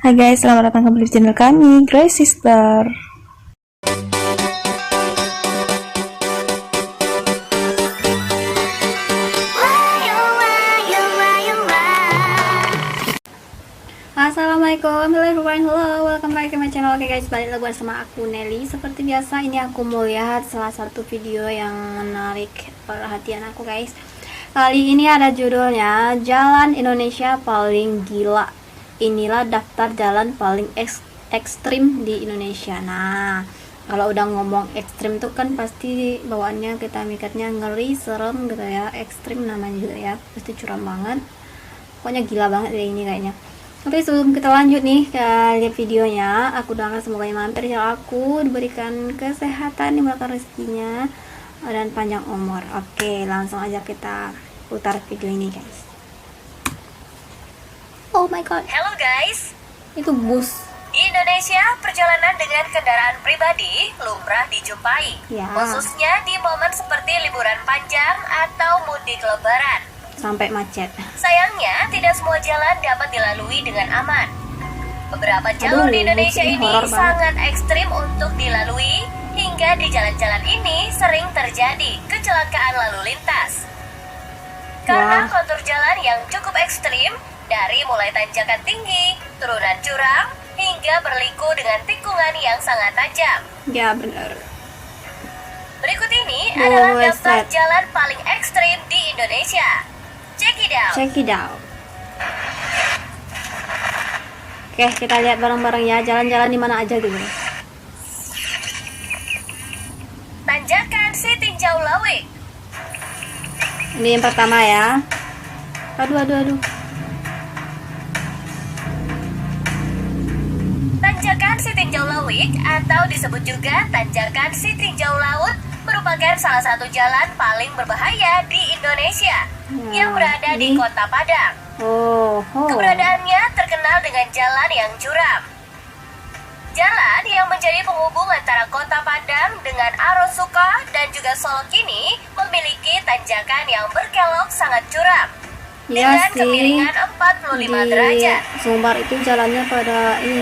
Hai guys, selamat datang kembali di channel kami, Grace Sister. Assalamualaikum, hello everyone, hello, welcome back to my channel. Oke guys, balik lagi bersama aku Nelly. Seperti biasa, ini aku mau lihat salah satu video yang menarik perhatian aku guys. Kali ini ada judulnya Jalan Indonesia Paling Gila. Inilah daftar jalan paling ekstrim di Indonesia. Nah, kalau udah ngomong ekstrim tuh kan pasti bawaannya kita mikirnya ngeri, serem gitu ya. Ekstrim namanya juga ya, pasti curam banget. Pokoknya gila banget deh ini kayaknya. Oke, sebelum kita lanjut nih ke lihat videonya, aku doakan semoga yang mampir channel aku diberikan kesehatan, dimurahkan rezekinya, dan panjang umur. Oke, langsung aja kita putar video ini guys. Oh my god, Halo guys, itu bus. di Indonesia perjalanan dengan kendaraan pribadi lumrah dijumpai, Ya. khususnya di momen seperti liburan panjang atau mudik lebaran. Sampai macet. Sayangnya, tidak semua jalan dapat dilalui dengan aman. Beberapa jalur di Indonesia ini ini horor banget. sangat ekstrim untuk dilalui, hingga di jalan-jalan ini sering terjadi kecelakaan lalu lintas. Karena Wah. kontur jalan yang cukup ekstrim, dari mulai tanjakan tinggi, turunan curam, hingga berliku dengan tikungan yang sangat tajam. Ya bener. Berikut ini adalah daftar Buset. jalan paling ekstrim di Indonesia. Check it out. Check it out. Oke, kita lihat bareng-bareng ya jalan-jalan di mana aja gitu. Tanjakan Sitinjau Lawik. Ini yang pertama ya. Aduh. Tanjakan Sitinjau Lawik atau disebut juga Tanjakan Sitinjau Laut merupakan salah satu jalan paling berbahaya di Indonesia yang berada di ini- Kota Padang. Oh. Keberadaannya terkenal dengan jalan yang curam. Jalan yang menjadi penghubung antara Kota Padang dengan Arosuka dan juga Solok ini memiliki tanjakan yang berkelok sangat curam. Iya Dengan sih. kemiringan 45 derajat. Sumbar itu jalannya pada ini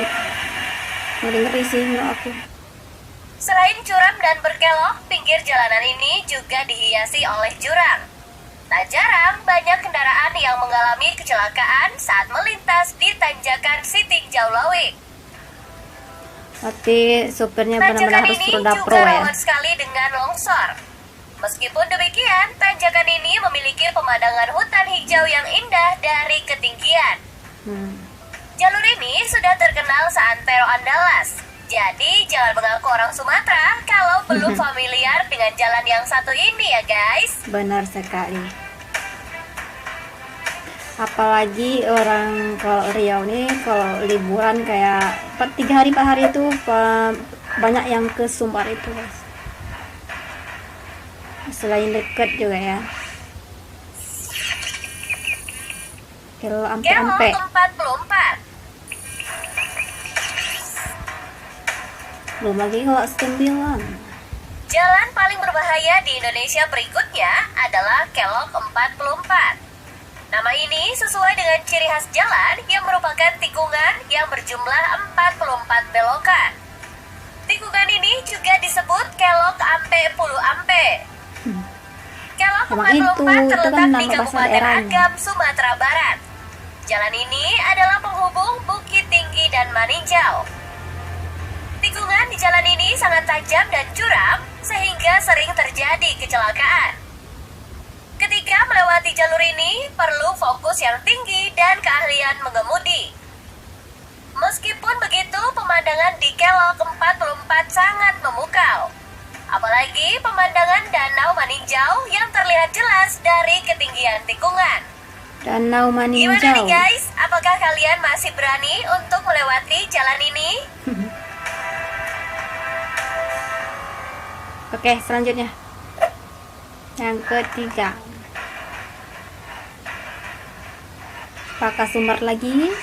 ngeri sih menurut aku. Selain curam dan berkelok, pinggir jalanan ini juga dihiasi oleh jurang. Tak jarang banyak kendaraan yang mengalami kecelakaan saat melintas di Tanjakan Sitinjau Lawik. Berarti supirnya benar-benar Tanjakan harus ini sudah pro juga ya. rawan sekali dengan longsor. Meskipun demikian, tanjakan ini memiliki pemandangan hutan hijau yang indah dari ketinggian. Jalur ini sudah terkenal seantero Andalas. Jadi jangan mengaku orang Sumatera kalau belum familiar dengan jalan yang satu ini ya guys. Benar sekali. Apalagi orang kalau Riau nih kalau liburan kayak 3 hari 4 hari itu banyak yang ke Sumbar itu guys. Selain dekat juga ya. Kilo Kelok ampe-ampe. 44. Belum lagi kalau 9. Jalan paling berbahaya di Indonesia berikutnya adalah Kelok 44. Nama ini sesuai dengan ciri khas jalan yang merupakan tikungan yang berjumlah 44 belokan. Tikungan ini juga disebut Kelok Ampe Pulu Ampe. Kelok Emang itu 44 terletak kan di nama bahasa Kabupaten daerahnya. Agam, Sumatera Barat. Jalan ini adalah penghubung Bukit Tinggi dan Maninjau. Tikungan di jalan ini sangat tajam dan curam, sehingga sering terjadi kecelakaan. Ketika melewati jalur ini, perlu fokus yang tinggi dan keahlian mengemudi. Meskipun begitu, pemandangan di Kelok 44 sangat memukau. Apalagi pemandangan Danau Maninjau yang terlihat jelas dari ketinggian tikungan. Danau Gimana nih Maninjau. guys? Apakah kalian masih berani untuk melewati jalan ini? Oke, selanjutnya. Yang ketiga. Apakah Sumbar lagi?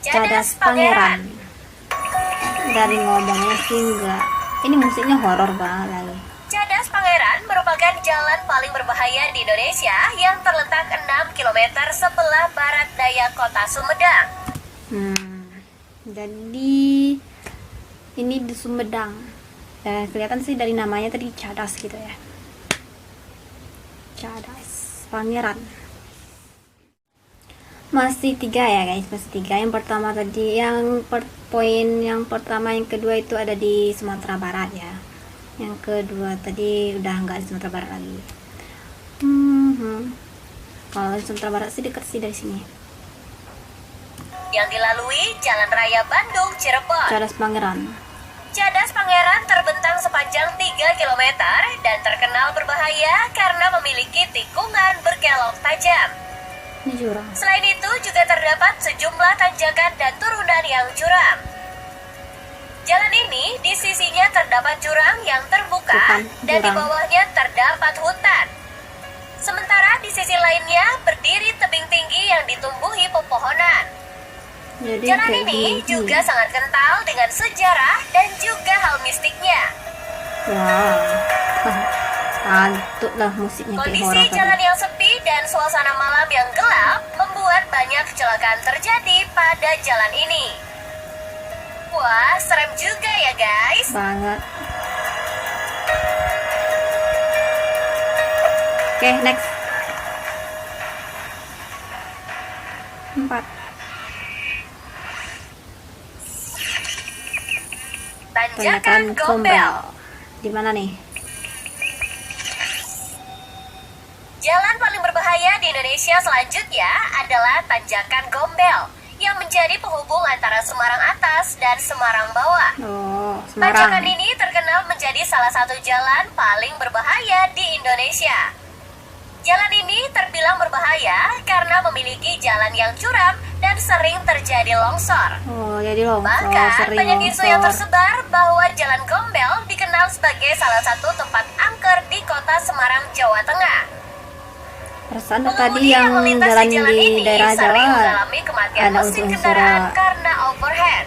Cadas Pangeran. Dari ngomongnya sih enggak. Ini musiknya horor banget lagi. Cadas Pangeran Pangeran merupakan jalan paling berbahaya di Indonesia yang terletak 6 km sebelah barat daya kota Sumedang. Jadi ini di Sumedang. Ya, kelihatan sih dari namanya tadi Cadas gitu ya. Cadas Pangeran. Masih 3 ya guys, masih 3. Yang pertama tadi, poin yang pertama, yang kedua itu ada di Sumatera Barat ya. Yang kedua tadi udah nggak di Sumatera Barat lagi. Kalau di Sumatera Barat sih dekat sih dari sini. Yang dilalui Jalan Raya Bandung Cirebon. Cadas Pangeran. Cadas Pangeran terbentang sepanjang 3 km dan terkenal berbahaya karena memiliki tikungan berkelok tajam. Ini jurang. Selain itu juga terdapat sejumlah tanjakan dan turunan yang curam. Jalan ini di sisinya terdapat jurang yang terbuka dan di bawahnya terdapat hutan. Sementara di sisi lainnya berdiri tebing tinggi yang ditumbuhi pepohonan. Jadi Jalan ini juga sangat kental dengan sejarah dan juga hal mistiknya. Wow. Mantap lah musiknya kayak Kondisi horor jalan tadi. yang sepi dan suasana malam yang gelap membuat banyak kecelakaan terjadi pada jalan ini. Wah, serem juga ya guys. Banget. Oke, next. 4. Tanjakan Gombel. Di mana nih? Jalan paling berbahaya di Indonesia selanjutnya adalah Tanjakan Gombel yang menjadi penghubung antara Semarang Atas dan Semarang Bawah. Oh, Tanjakan Semarang. ini terkenal menjadi salah satu jalan paling berbahaya di Indonesia. Jalan ini terbilang berbahaya karena memiliki jalan yang curam dan sering terjadi longsor. Oh, jadi longsor, Bahkan sering banyak isu yang longsor. tersebar bahwa Jalan Gombel dikenal sebagai salah satu tempat angker di kota Semarang, Jawa Tengah. Perasaan tadi Pengemudi yang melintas jalan jalan di ini daerah sering Jawa mengalami kematian ada mesin unsur-unsur kendaraan karena overhead.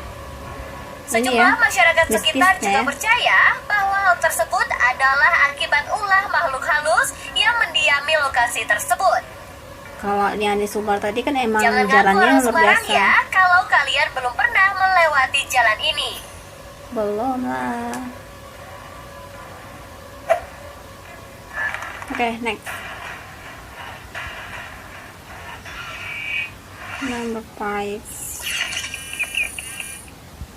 Sejumlah ya, masyarakat sekitar mistisnya juga ya. percaya bahwa hal tersebut adalah akibat ulah makhluk halus yang mendiami lokasi tersebut. Kalau yang di Sumbar tadi kan emang Jangan ngaku jalannya orang luar Semarang biasa. ya kalau kalian belum pernah melewati jalan ini. Belum lah. Oke, next. Number 5.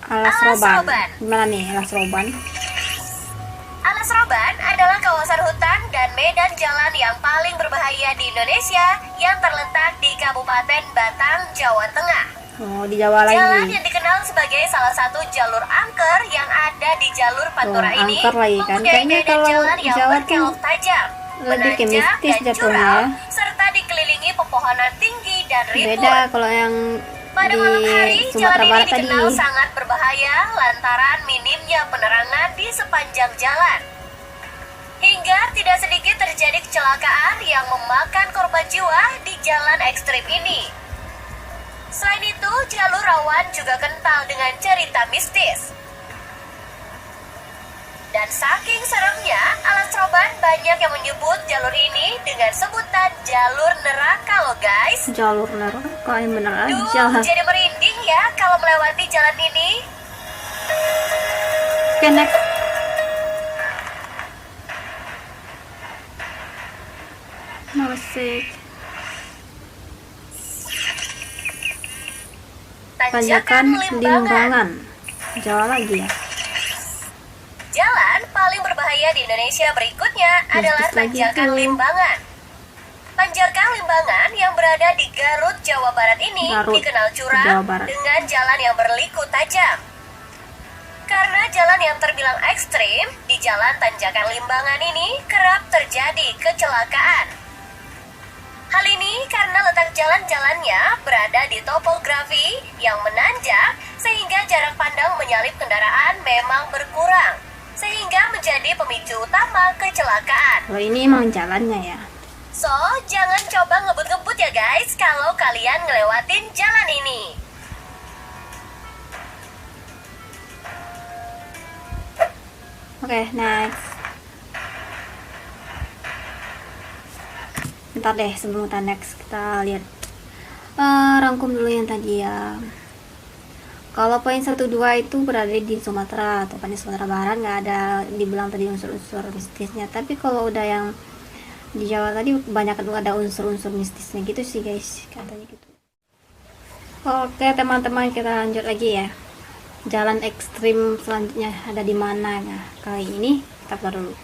Alas Alas Roban. Roban. Gimana nih Alas Roban? Alas Roban adalah kawasan hutan dan medan jalan yang paling berbahaya di Indonesia yang terletak di Kabupaten Batang, Jawa Tengah. Oh, di Jawa Jalan lagi. yang dikenal sebagai salah satu jalur angker yang ada di jalur Pantura Oh, ini angker lagi kan. mempunyai Kayaknya medan kalau jalan yang Jawa tuh berkelok tajam, lebih ke menanjak mistis dan jatuhnya curam, ya. serta dikelilingi pepohonan tinggi dan rimbun. Beda kalau yang Pada di malam hari, Sumatera jalan ini Barat tadi. dikenal sangat berbahaya lantaran minimnya penerangan di sepanjang jalan. Hingga tidak sedikit terjadi kecelakaan yang memakan korban jiwa di jalan ekstrim ini. Selain itu, jalur rawan juga kental dengan cerita mistis. Dan saking seremnya, Alas Roban banyak yang menyebut jalur ini dengan sebutan jalur neraka loh guys. Jalur neraka yang bener Duh, aja. jadi merinding ya kalau melewati jalan ini. Oke, next. Musik. Tanjakan Limbangan. Jawa lagi ya. Jalan paling berbahaya di Indonesia berikutnya adalah lagi Tanjakan tuh. Limbangan. Tanjakan Limbangan yang berada di Garut, Jawa Barat ini Garut, dikenal Jawa curam Barat. dengan jalan yang berliku tajam. Karena jalan yang terbilang ekstrim, di jalan Tanjakan Limbangan ini kerap terjadi kecelakaan. Hal ini karena letak jalan-jalannya berada di topografi yang menanjak sehingga jarak pandang menyalip kendaraan memang berkurang, sehingga menjadi pemicu utama kecelakaan. Kalau ini emang jalannya ya. So, jangan coba ngebut-ngebut ya guys kalau kalian ngelewatin jalan ini. Oke, next. Bentar deh, sebelum kita next, kita lihat rangkum dulu yang tadi ya. Kalau poin 1, 2 itu berada di Sumatera, tepatnya Sumatera Barat, nggak ada dibilang tadi unsur-unsur mistisnya. Tapi kalau udah yang di Jawa tadi banyak ada unsur-unsur mistisnya gitu sih guys, katanya gitu. Oke teman-teman, kita lanjut lagi ya. Jalan ekstrim selanjutnya ada di mana? Nah, kali ini kita keluar dulu.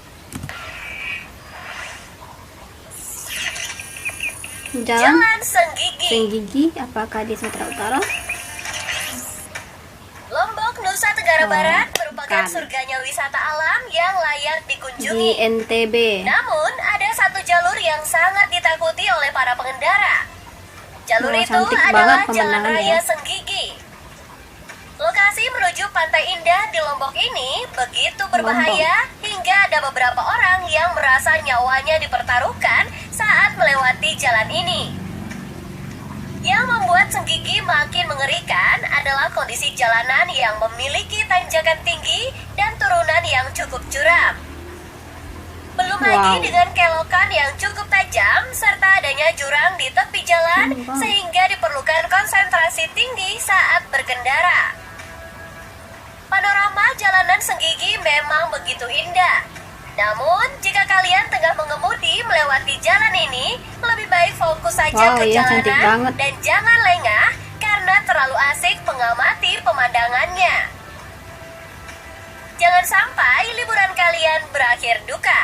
Jalan Senggigi, Senggigi, apakah di Sumatera Utara? Lombok, Nusa Tenggara Barat merupakan bukan. surganya wisata alam yang layak Di dikunjungi. NTB. Namun, ada satu jalur yang sangat ditakuti oleh para pengendara. Jalur Wah, itu cantik adalah banget Jalan pemandangannya. Raya Senggigi. Lokasi menuju Pantai Indah di Lombok ini begitu berbahaya hingga ada beberapa orang yang merasa nyawanya dipertaruhkan saat melewati jalan ini. Yang membuat Senggigi makin mengerikan adalah kondisi jalanan yang memiliki tanjakan tinggi dan turunan yang cukup curam. Belum lagi dengan kelokan yang cukup tajam serta adanya jurang di tepi jalan sehingga diperlukan konsentrasi tinggi saat berkendara. Panorama jalanan Senggigi memang begitu indah. Namun, jika kalian tengah mengemudi melewati jalan ini, lebih baik fokus saja ke iya, cantik jalanan banget. dan jangan lengah karena terlalu asik mengamati pemandangannya. Jangan sampai liburan kalian berakhir duka.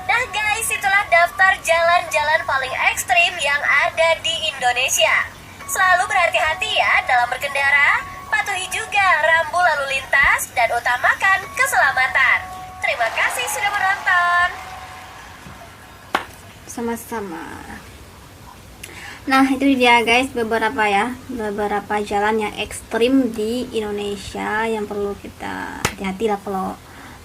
Nah guys, itulah daftar jalan-jalan paling ekstrim yang ada di Indonesia. Selalu berhati-hati ya dalam berkendara, patuhi juga rambu lalu lintas, dan utamakan keselamatan. Terima kasih sudah menonton. Sama-sama. Nah, itu dia guys, beberapa jalan yang ekstrim di Indonesia yang perlu kita hati-hati lah kalau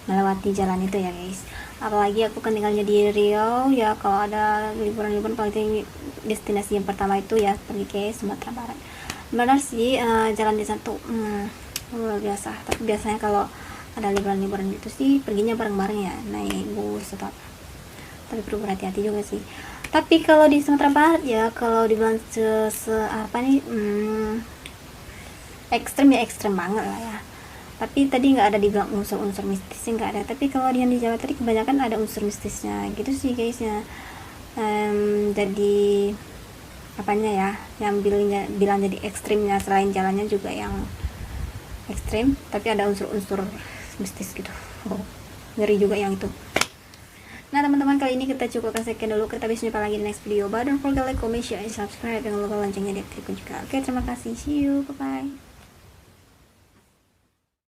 melewati jalan itu ya guys. Apalagi aku kan tinggalnya di Riau ya, kalau ada liburan-liburan paling destinasi yang pertama itu ya pergi ke Sumatera Barat. Benar sih, jalan di sana tuh luar biasa. Tapi biasanya kalau ada liburan-liburan itu sih perginya bareng-bareng ya, naik bus atau apa. Tapi perlu berhati-hati juga sih. Tapi kalau di Sumatera Barat ya, kalau dibilang ekstrem ya ekstrem banget lah ya. Tapi tadi nggak ada dibilang unsur-unsur mistisnya, nggak ada. Tapi kalau di Jawa tadi kebanyakan ada unsur mistisnya gitu sih guys ya. Jadi apanya ya, yang bilang jadi ekstrimnya selain jalannya juga yang ekstrim, tapi ada unsur-unsur mistis gitu. Ngeri juga yang itu. Nah teman-teman, kali ini kita cukupkan sekian dulu. Kita bisa jumpa lagi di next video. But don't forget like, comment, share, and subscribe. Jangan lupa loncengnya diaktifkan juga. Oke, terima kasih. See you. Bye bye.